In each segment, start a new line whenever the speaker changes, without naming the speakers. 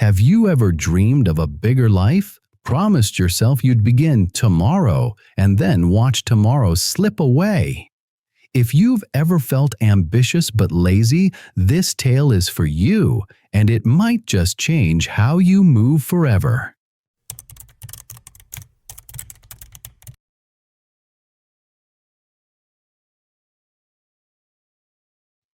Have you ever dreamed of a bigger life? Promised yourself you'd begin tomorrow and then watch tomorrow slip away? If you've ever felt ambitious but lazy, this tale is for you, and it might just change how you move forever.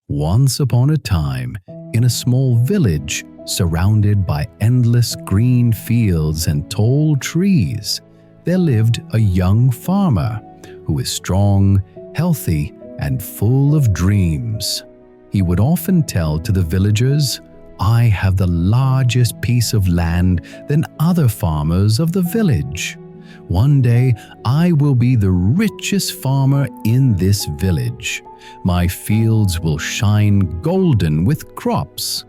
Once upon a time, in a small village surrounded by endless green fields and tall trees, there lived a young farmer who was strong, healthy, and full of dreams. He would often tell to the villagers, "I have the largest piece of land than other farmers of the village. One day I will be the richest farmer in this village. My fields will shine golden with crops.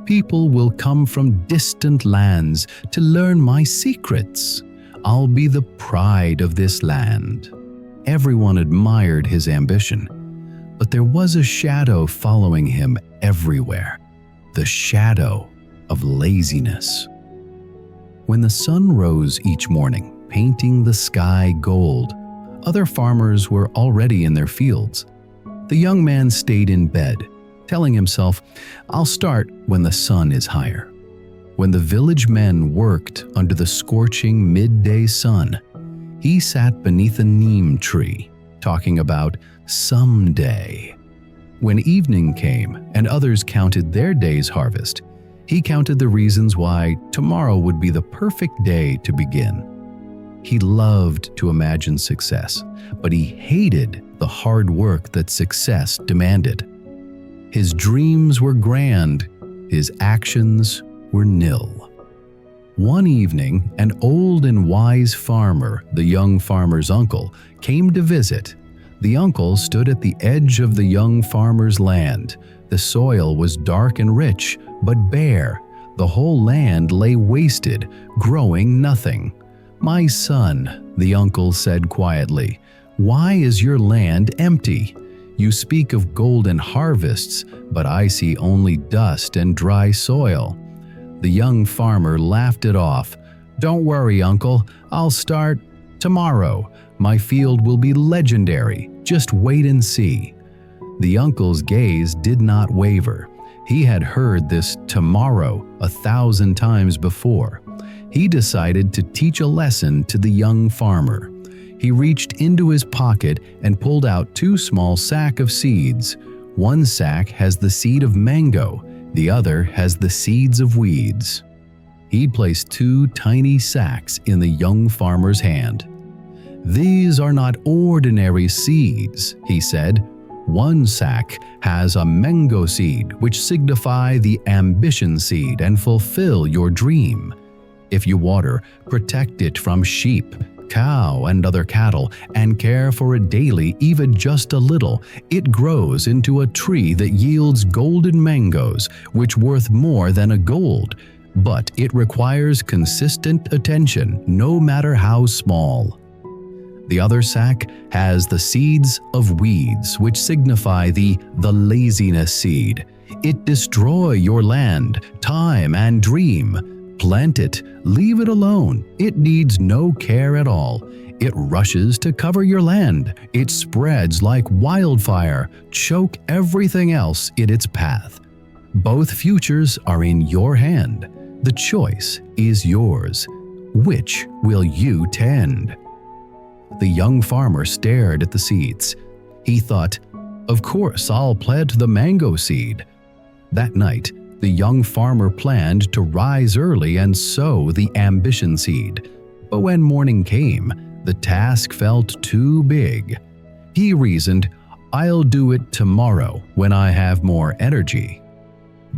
People will come from distant lands to learn my secrets. I'll be the pride of this land." Everyone admired his ambition, but there was a shadow following him everywhere, the shadow of laziness. When the sun rose each morning, painting the sky gold, other farmers were already in their fields. The young man stayed in bed, telling himself, "I'll start when the sun is higher." When the village men worked under the scorching midday sun, he sat beneath a neem tree, talking about someday. When evening came and others counted their day's harvest, he counted the reasons why tomorrow would be the perfect day to begin. He loved to imagine success, but he hated the hard work that success demanded. His dreams were grand, his actions were nil. One evening, an old and wise farmer, the young farmer's uncle, came to visit. The uncle stood at the edge of the young farmer's land. The soil was dark and rich, but bare. The whole land lay wasted, growing nothing. "My son," the uncle said quietly, "why is your land empty? You speak of golden harvests, but I see only dust and dry soil." The young farmer laughed it off. "Don't worry, uncle. I'll start tomorrow. My field will be legendary. Just wait and see." The uncle's gaze did not waver. He had heard this tomorrow 1,000 times before. He decided to teach a lesson to the young farmer. He reached into his pocket and pulled out 2 small sacks of seeds. One sack has the seed of mango, the other has the seeds of weeds. He placed 2 tiny sacks in the young farmer's hand. "These are not ordinary seeds," he said. "One sack has a mango seed, which signify the ambition seed and fulfill your dream. If you water, protect it from sheep, cow, and other cattle, and care for it daily, even just a little, it grows into a tree that yields golden mangoes, which worth more than a gold. But it requires consistent attention, no matter how small." The other sack has the seeds of weeds, which signify the laziness seed. It destroy your land, time, and dream. Plant it, leave it alone. It needs no care at all. It rushes to cover your land. It spreads like wildfire, choke everything else in its path. Both futures are in your hand. The choice is yours. Which will you tend? The young farmer stared at the seeds. He thought, "Of course I'll plant the mango seed." That night, the young farmer planned to rise early and sow the ambition seed. But when morning came, the task felt too big. He reasoned, "I'll do it tomorrow when I have more energy."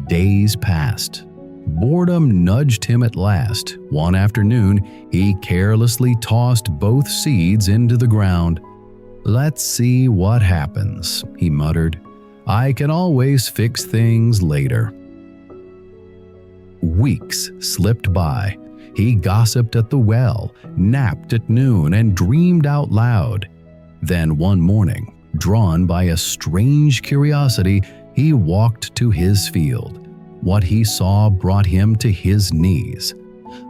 Days passed. Boredom nudged him at last. One afternoon, he carelessly tossed both seeds into the ground. "Let's see what happens," he muttered. "I can always fix things later." Weeks slipped by. He gossiped at the well, napped at noon, and dreamed out loud. Then one morning, drawn by a strange curiosity, he walked to his field. What he saw brought him to his knees.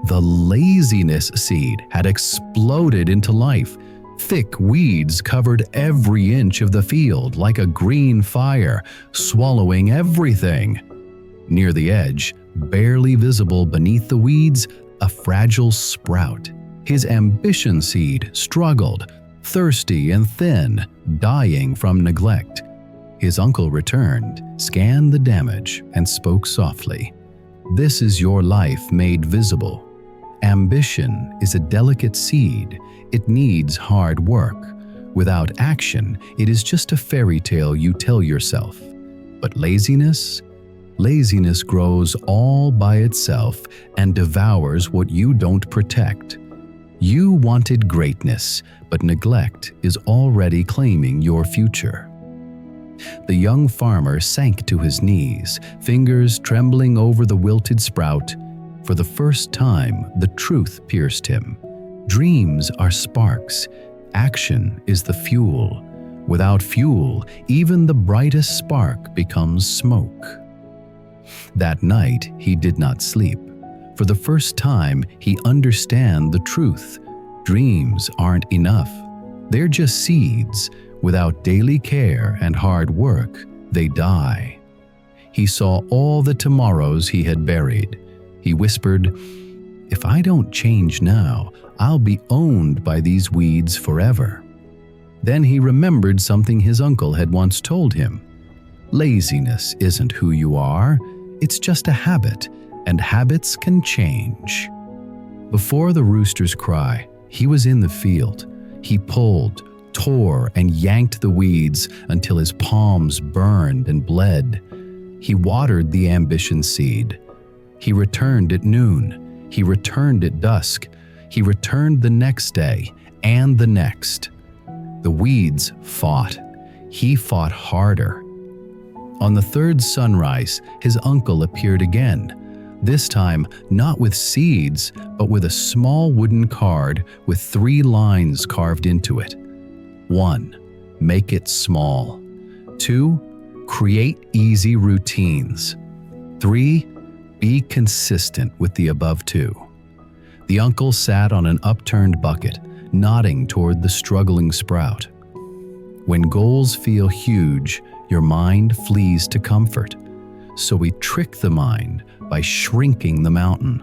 The laziness seed had exploded into life. Thick weeds covered every inch of the field like a green fire, swallowing everything. Near the edge, barely visible beneath the weeds, a fragile sprout. His ambition seed struggled, thirsty and thin, dying from neglect. His uncle returned, scanned the damage, and spoke softly. "This is your life made visible. Ambition is a delicate seed. It needs hard work. Without action, it is just a fairy tale you tell yourself. But laziness? Laziness grows all by itself and devours what you don't protect. You wanted greatness, but neglect is already claiming your future." The young farmer sank to his knees, fingers trembling over the wilted sprout. For the first time, the truth pierced him. Dreams are sparks. Action is the fuel. Without fuel, even the brightest spark becomes smoke. That night, he did not sleep. For the first time, he understood the truth. Dreams aren't enough. They're just seeds. Without daily care and hard work, they die. He saw all the tomorrows he had buried. He whispered, "If I don't change now, I'll be owned by these weeds forever." Then he remembered something his uncle had once told him. Laziness isn't who you are, it's just a habit, and habits can change. Before the roosters cry, he was in the field. He pulled, tore, and yanked the weeds until his palms burned and bled. He watered the ambition seed. He returned at noon. He returned at dusk. He returned the next day and the next. The weeds fought. He fought harder. On the third sunrise, his uncle appeared again, this time not with seeds, but with a small wooden card with 3 lines carved into it. 1. Make it small. 2. Create easy routines. 3. Be consistent with the above 2. The uncle sat on an upturned bucket, nodding toward the struggling sprout. When goals feel huge, your mind flees to comfort. So we trick the mind by shrinking the mountain.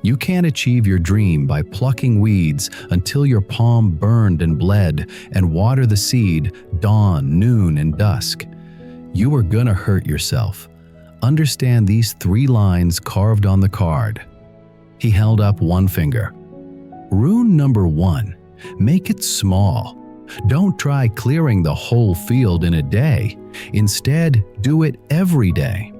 You can't achieve your dream by plucking weeds until your palm burned and bled, and water the seed dawn, noon, and dusk. You are gonna hurt yourself. Understand these 3 lines carved on the card. He held up one finger. Rune number 1, make it small. Don't try clearing the whole field in a day. Instead, do it every day.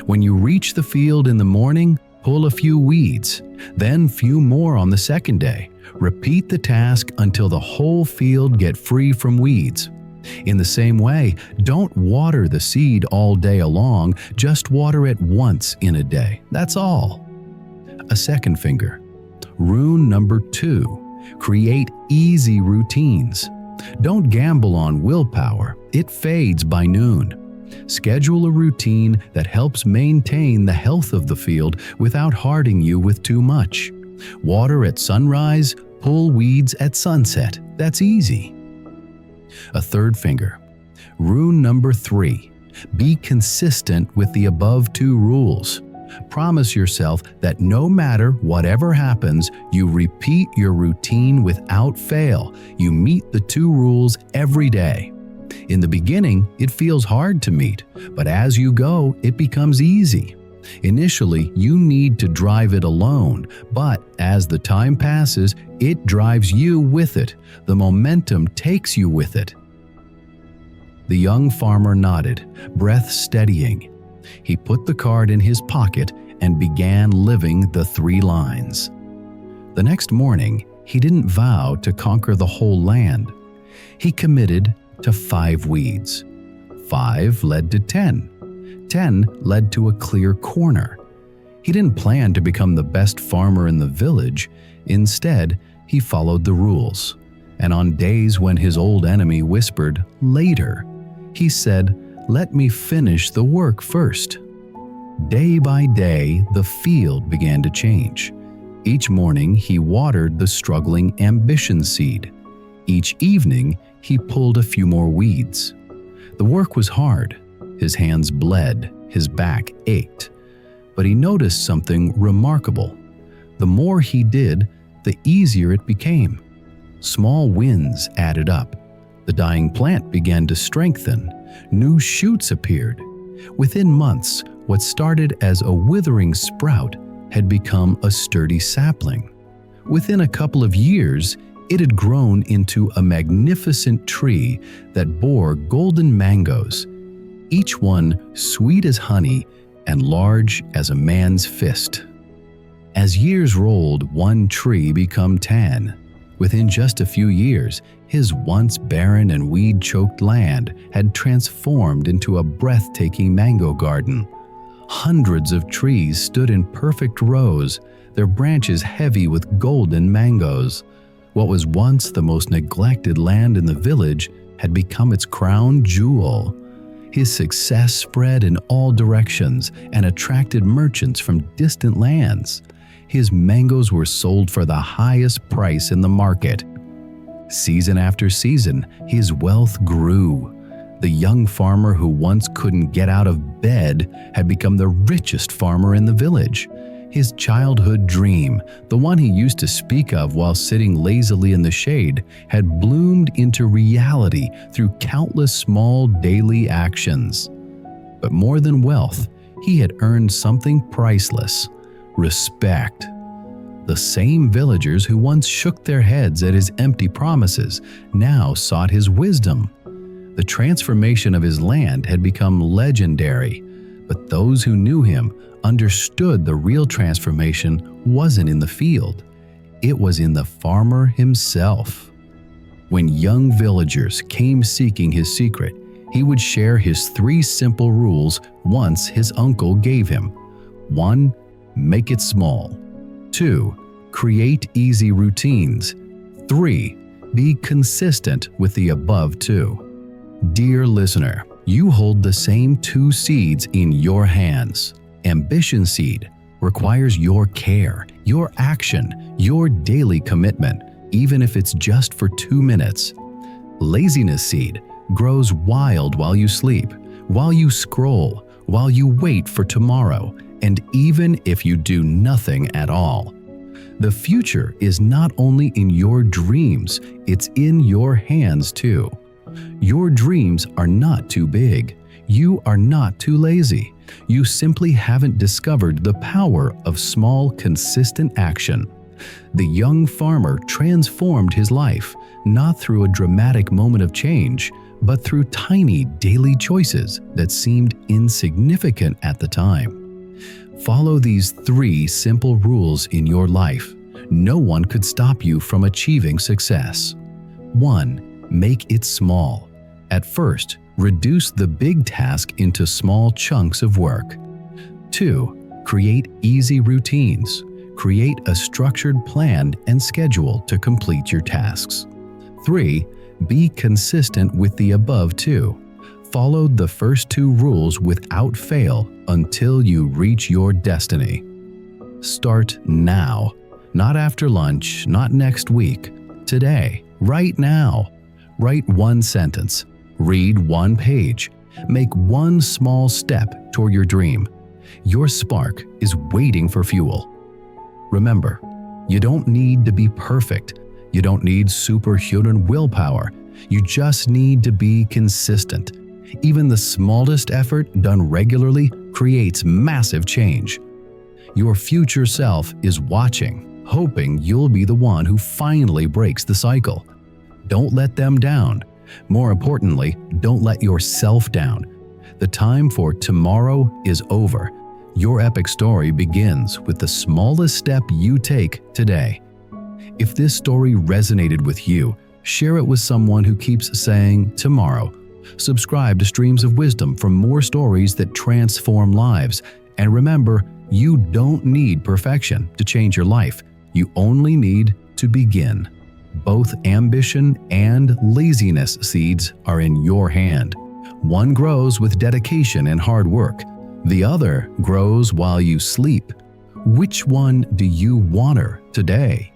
When you reach the field in the morning, pull a few weeds, then few more on the second day. Repeat the task until the whole field get free from weeds. In the same way, don't water the seed all day long, just water it once in a day. That's all. A second finger. Rune number 2, create easy routines. Don't gamble on willpower. It fades by noon. Schedule a routine that helps maintain the health of the field without hurting you with too much. Water at sunrise, pull weeds at sunset. That's easy. A third finger. Rune number 3. Be consistent with the above 2 rules. Promise yourself that no matter whatever happens, you repeat your routine without fail. You meet the 2 rules every day. In the beginning, it feels hard to meet, but as you go, it becomes easy. Initially, you need to drive it alone, but as the time passes, it drives you with it. The momentum takes you with it. The young farmer nodded, breath steadying. He put the card in his pocket and began living the 3 lines. The next morning, he didn't vow to conquer the whole land. He committed to 5 weeds. 5 led to 10. 10 led to a clear corner. He didn't plan to become the best farmer in the village. Instead, he followed the rules. And on days when his old enemy whispered, "Later," he said, "Let me finish the work first." Day by day, the field began to change. Each morning, he watered the struggling ambition seed. Each evening, he pulled a few more weeds. The work was hard. His hands bled, his back ached. But he noticed something remarkable. The more he did, the easier it became. Small wins added up. The dying plant began to strengthen. New shoots appeared. Within months, what started as a withering sprout had become a sturdy sapling. Within a couple of years, it had grown into a magnificent tree that bore golden mangoes, each one sweet as honey and large as a man's fist. As years rolled, one tree became 10. Within just a few years, his once barren and weed-choked land had transformed into a breathtaking mango garden. Hundreds of trees stood in perfect rows, their branches heavy with golden mangoes. What was once the most neglected land in the village had become its crown jewel. His success spread in all directions and attracted merchants from distant lands. His mangoes were sold for the highest price in the market. Season after season, his wealth grew. The young farmer who once couldn't get out of bed had become the richest farmer in the village. His childhood dream, the one he used to speak of while sitting lazily in the shade, had bloomed into reality through countless small daily actions. But more than wealth, he had earned something priceless: respect. The same villagers who once shook their heads at his empty promises now sought his wisdom. The transformation of his land had become legendary, but those who knew him understood the real transformation wasn't in the field. It was in the farmer himself. When young villagers came seeking his secret, he would share his 3 simple rules once his uncle gave him. 1. Make it small. 2. Create easy routines. 3. Be consistent with the above 2. Dear listener, you hold the same 2 seeds in your hands. Ambition seed requires your care, your action, your daily commitment, even if it's just for 2 minutes. Laziness seed grows wild while you sleep, while you scroll, while you wait for tomorrow, and even if you do nothing at all. The future is not only in your dreams, it's in your hands too. Your dreams are not too big. You are not too lazy. You simply haven't discovered the power of small, consistent action. The young farmer transformed his life, not through a dramatic moment of change, but through tiny daily choices that seemed insignificant at the time. Follow these 3 simple rules in your life. No one could stop you from achieving success. 1. Make it small. At first, reduce the big task into small chunks of work. 2. Create easy routines. Create a structured plan and schedule to complete your tasks. 3. Be consistent with the above 2. Follow the first 2 rules without fail until you reach your destiny. Start now. Not after lunch, not next week. Today, right now. Write 1 sentence. Read 1 page. Make 1 small step toward your dream. Your spark is waiting for fuel. Remember, you don't need to be perfect. You don't need superhuman willpower. You just need to be consistent. Even the smallest effort done regularly creates massive change. Your future self is watching, hoping you'll be the one who finally breaks the cycle. Don't let them down. More importantly, don't let yourself down. The time for tomorrow is over. Your epic story begins with the smallest step you take today. If this story resonated with you, share it with someone who keeps saying tomorrow. Subscribe to Streams of Wisdom for more stories that transform lives. And remember, you don't need perfection to change your life. You only need to begin. Both ambition and laziness seeds are in your hand. One grows with dedication and hard work. The other grows while you sleep. Which one do you water today?